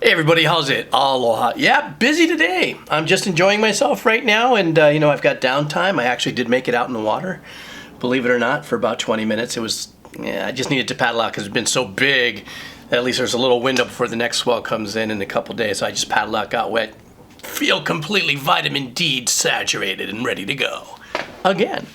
Hey everybody, how's it? Aloha. Yeah, busy today. I'm just enjoying myself right now, and I've got downtime. I actually did make it out in the water, believe it or not, for about 20 minutes. I just needed to paddle out because it's been so big. At least there's a little window before the next swell comes in a couple days. So I just paddled out, got wet, feel completely vitamin D saturated and ready to go again.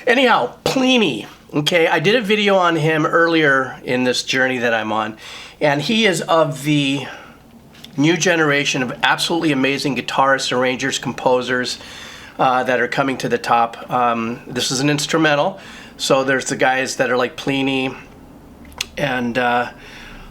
Anyhow, Pliny. Okay, I did a video on him earlier in this journey that I'm on, and he is of the new generation of absolutely amazing guitarists, arrangers, composers that are coming to the top. This is an instrumental, so there's the guys that are like Pliny and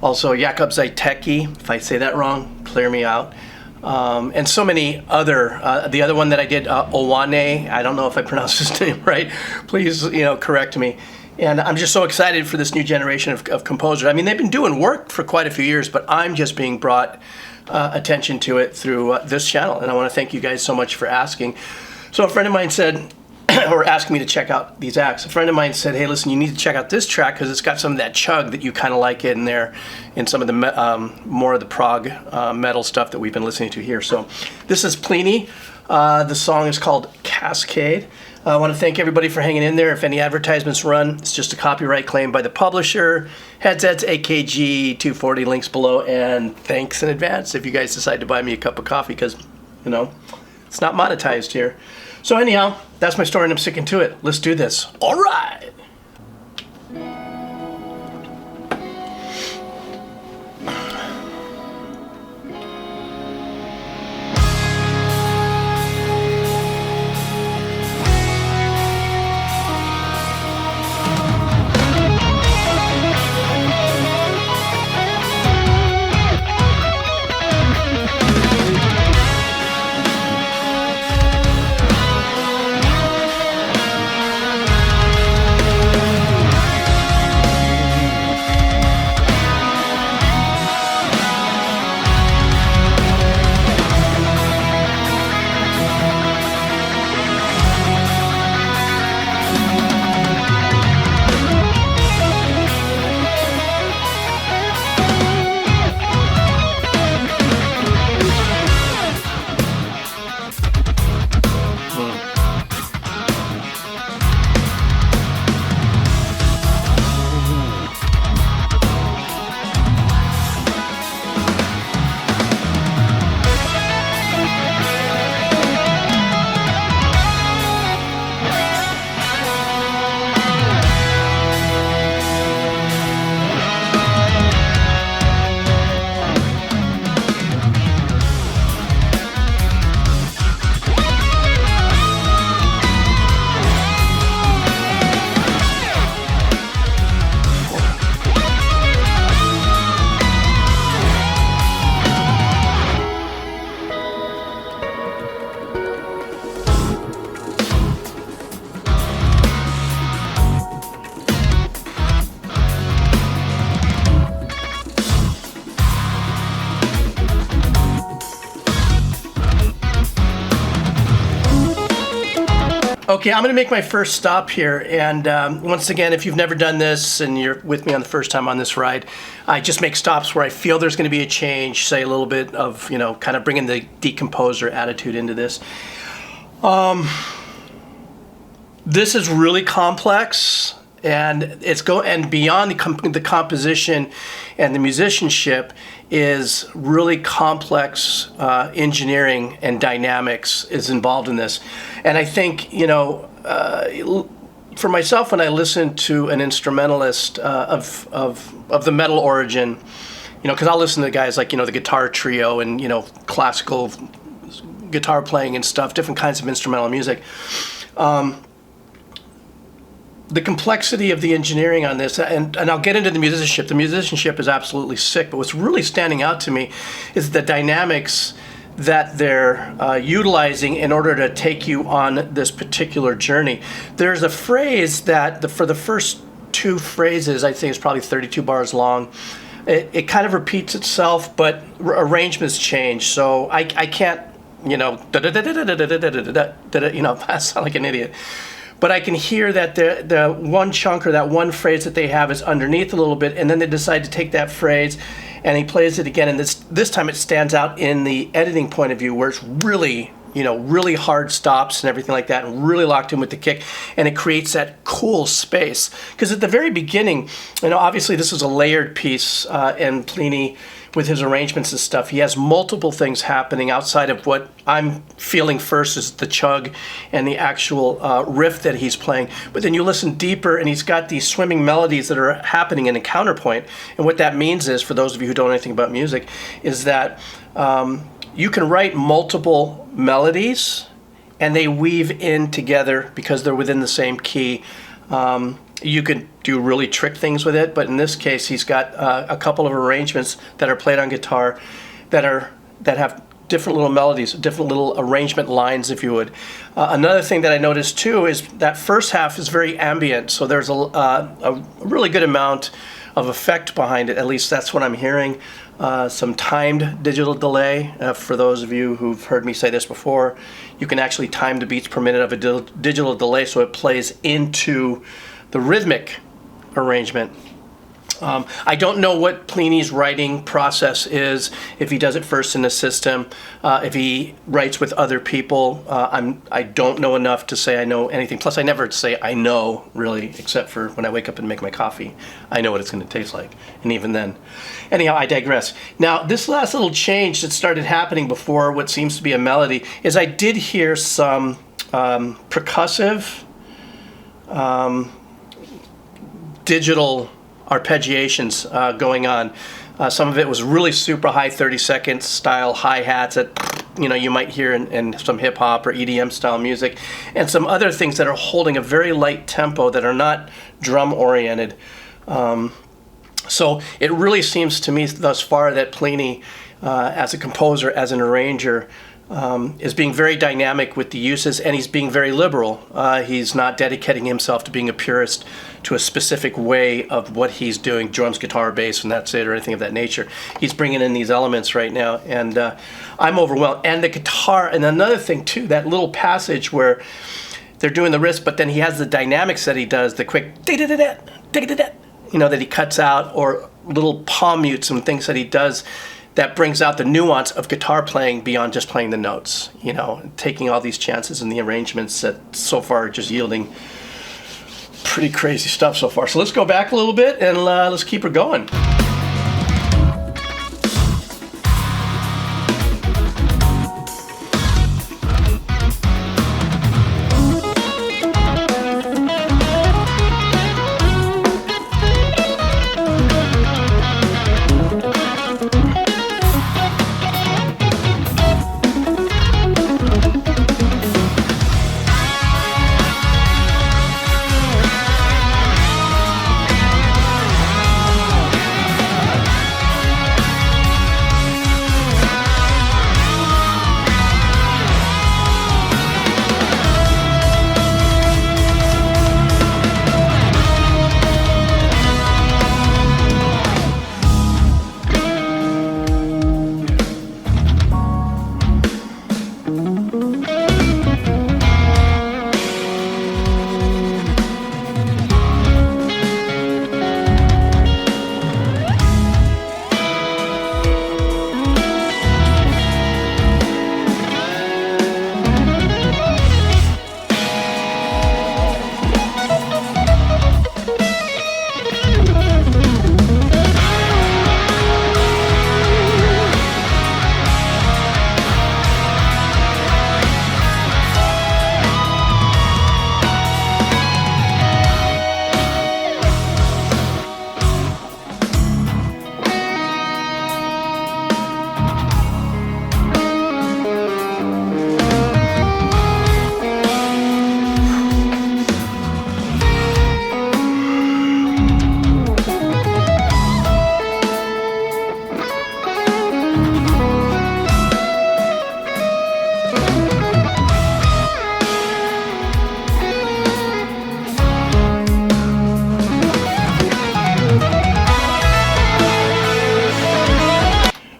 also Jakub Zajtecki. If I say that wrong, clear me out. And so many other, the other one that I did, Owane, I don't know if I pronounced his name right, please correct me. And I'm just so excited for this new generation of composers. I mean, they've been doing work for quite a few years, but I'm just being brought attention to it through this channel. And I want to thank you guys so much for asking. So a friend of mine said, or asking me to check out these acts. A friend of mine said, hey, listen, you need to check out this track because it's got some of that chug that you kind of like in there in some of the more of the prog metal stuff that we've been listening to here. So this is Pliny. The song is called Cascade. I want to thank everybody for hanging in there. If any advertisements run, it's just a copyright claim by the publisher. Headsets, AKG, 240, links below. And thanks in advance if you guys decide to buy me a cup of coffee because, it's not monetized here. So anyhow, that's my story and I'm sticking to it. Let's do this. All right. Okay, I'm going to make my first stop here, and once again, if you've never done this and you're with me on the first time on this ride, I just make stops where I feel there's going to be a change, say a little bit of, kind of bringing the Decomposer attitude into this. This is really complex, and and beyond the composition and the musicianship is really complex engineering and dynamics is involved in this. And I think, for myself, when I listen to an instrumentalist of the metal origin, because I'll listen to guys like, the guitar trio and, classical guitar playing and stuff, different kinds of instrumental music. The complexity of the engineering on this, and I'll get into the musicianship. The musicianship is absolutely sick, but what's really standing out to me is the dynamics that they're utilizing in order to take you on this particular journey. There's a phrase that for the first two phrases, I think it's probably 32 bars long. It kind of repeats itself, but arrangements change. So I can't, I sound like an idiot. But I can hear that the one chunk or that one phrase that they have is underneath a little bit, and then they decide to take that phrase and he plays it again, and this time it stands out in the editing point of view, where it's really, really hard stops and everything like that, and really locked in with the kick, and it creates that cool space. Because at the very beginning, obviously this is a layered piece, and Pliny, with his arrangements and stuff, he has multiple things happening outside of what I'm feeling first is the chug and the actual riff that he's playing. But then you listen deeper, and he's got these swimming melodies that are happening in a counterpoint. And what that means is, for those of you who don't know anything about music, is that you can write multiple melodies and they weave in together because they're within the same key. You could do really trick things with it, but in this case, he's got a couple of arrangements that are played on guitar that have different little melodies, different little arrangement lines, if you would. Another thing that I noticed too is that first half is very ambient, so there's a really good amount of effect behind it. At least that's what I'm hearing. Some timed digital delay. For those of you who've heard me say this before, you can actually time the beats per minute of a digital delay so it plays into the rhythmic arrangement. I don't know what Pliny's writing process is, if he does it first in the system, if he writes with other people. I don't know enough to say I know anything. Plus, I never say I know, really, except for when I wake up and make my coffee. I know what it's going to taste like, and even then. Anyhow, I digress. Now, this last little change that started happening before what seems to be a melody is I did hear some percussive digital arpeggiations going on. Some of it was really super high 30-second style hi-hats that you might hear in some hip-hop or EDM style music, and some other things that are holding a very light tempo that are not drum oriented. So it really seems to me thus far that Pliny, as a composer, as an arranger, is being very dynamic with the uses, and he's being very liberal. He's not dedicating himself to being a purist to a specific way of what he's doing, drums, guitar, bass, and that's it, or anything of that nature. He's bringing in these elements right now, and I'm overwhelmed. And the guitar, and another thing too, that little passage where they're doing the riffs, but then he has the dynamics that he does, the quick da-da-da-da, da-da-da-da, that he cuts out, or little palm mutes and things that he does that brings out the nuance of guitar playing beyond just playing the notes, taking all these chances in the arrangements that so far are just yielding pretty crazy stuff so far. So let's go back a little bit and let's keep her going.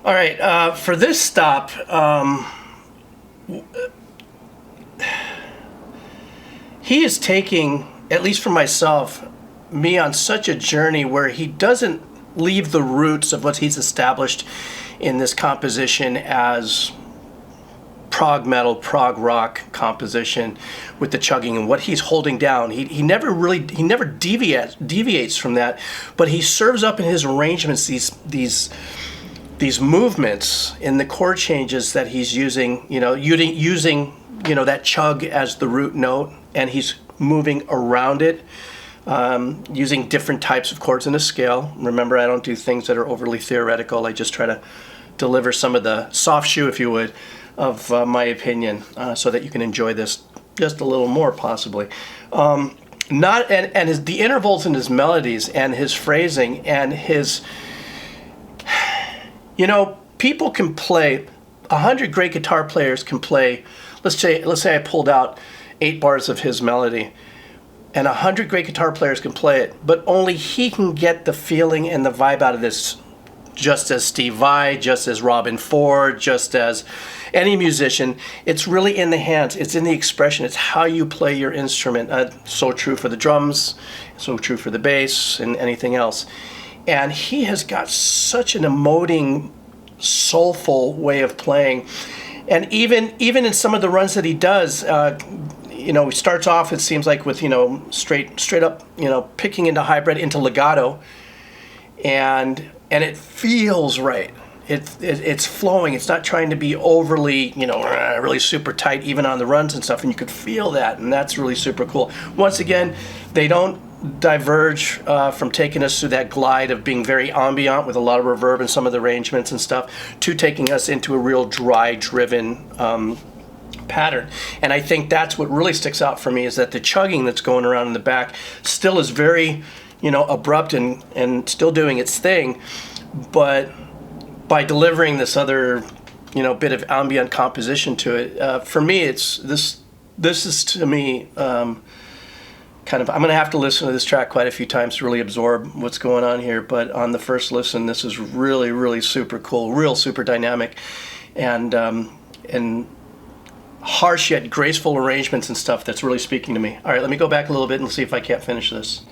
All right, for this stop, he is taking, at least for myself, me on such a journey where he doesn't leave the roots of what he's established in this composition as prog metal, prog rock composition with the chugging and what he's holding down. He never deviates from that, but he serves up in his arrangements these movements in the chord changes that he's using, using that chug as the root note, and he's moving around it, using different types of chords in a scale. Remember, I don't do things that are overly theoretical. I just try to deliver some of the soft shoe, if you would, of my opinion, so that you can enjoy this just a little more, possibly. The intervals in his melodies and his phrasing and his, people can play. 100 great guitar players can play. Let's say I pulled out 8 bars of his melody, and 100 great guitar players can play it, but only he can get the feeling and the vibe out of this, just as Steve Vai, just as Robin Ford, just as any musician. It's really in the hands. It's in the expression. It's how you play your instrument. So true for the drums, so true for the bass, and anything else. And he has got such an emoting, soulful way of playing. And even in some of the runs that he does, he starts off, it seems like, with straight up, picking into hybrid, into legato, and it feels right. It's flowing. It's not trying to be overly, really super tight, even on the runs and stuff. And you could feel that, and that's really super cool. Once again, they don't diverge from taking us through that glide of being very ambient with a lot of reverb and some of the arrangements and stuff, to taking us into a real dry driven pattern. And I think that's what really sticks out for me, is that the chugging that's going around in the back still is very abrupt and still doing its thing, but by delivering this other bit of ambient composition to it, for me, it's this is, to me, kind of, I'm going to have to listen to this track quite a few times to really absorb what's going on here. But on the first listen, this is really, really super cool, real super dynamic, and harsh yet graceful arrangements and stuff that's really speaking to me. All right, let me go back a little bit and see if I can't finish this.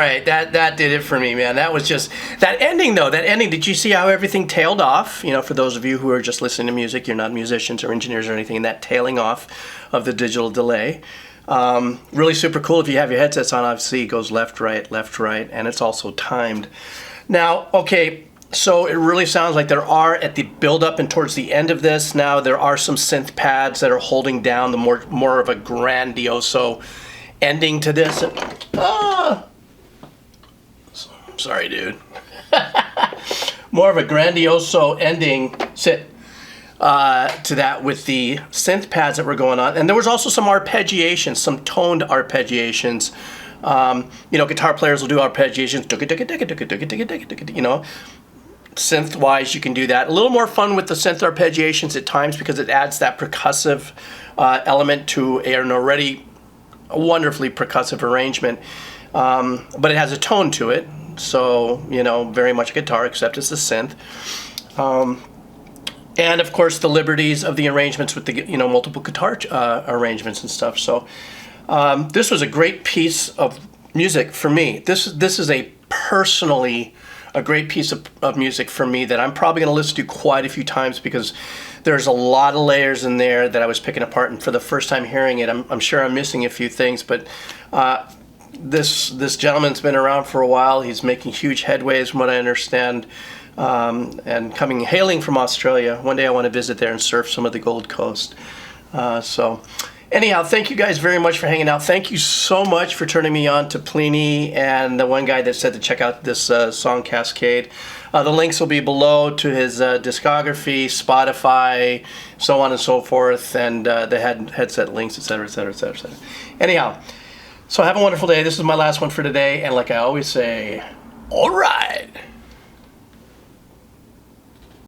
right, that did it for me, man. That was just that ending, though. That ending. Did you see how everything tailed off? You know, for those of you who are just listening to music, you're not musicians or engineers or anything. That tailing off of the digital delay, really super cool. If you have your headsets on, obviously it goes left, right, and it's also timed. Now, okay. So it really sounds like there are, at the build-up and towards the end of this, now there are some synth pads that are holding down the more of a grandiose ending to this. Sorry, dude. More of a grandiose ending to that with the synth pads that were going on. And there was also some arpeggiations, some toned arpeggiations. You know, guitar players will do arpeggiations, you know. Synth-wise, you can do that. A little more fun with the synth arpeggiations at times because it adds that percussive element to an already wonderfully percussive arrangement. But it has a tone to it, so, you know, very much a guitar, except it's a synth. And, of course, the liberties of the arrangements with the, you know, multiple guitar arrangements and stuff. So this was a great piece of music for me. This is a personally a great piece of music for me that I'm probably going to listen to quite a few times because there's a lot of layers in there that I was picking apart, and for the first time hearing it, I'm sure I'm missing a few things, but this gentleman's been around for a while. He's making huge headways from what I understand, and hailing from Australia. One day I want to visit there and surf some of the Gold Coast. So anyhow, thank you guys very much for hanging out. Thank you so much for turning me on to Pliny and the one guy that said to check out this song Cascade. The links will be below to his discography, Spotify, so on and so forth, and the headset links, etc., etc., etc., etc. Anyhow, so have a wonderful day. This is my last one for today, and like I always say, all right.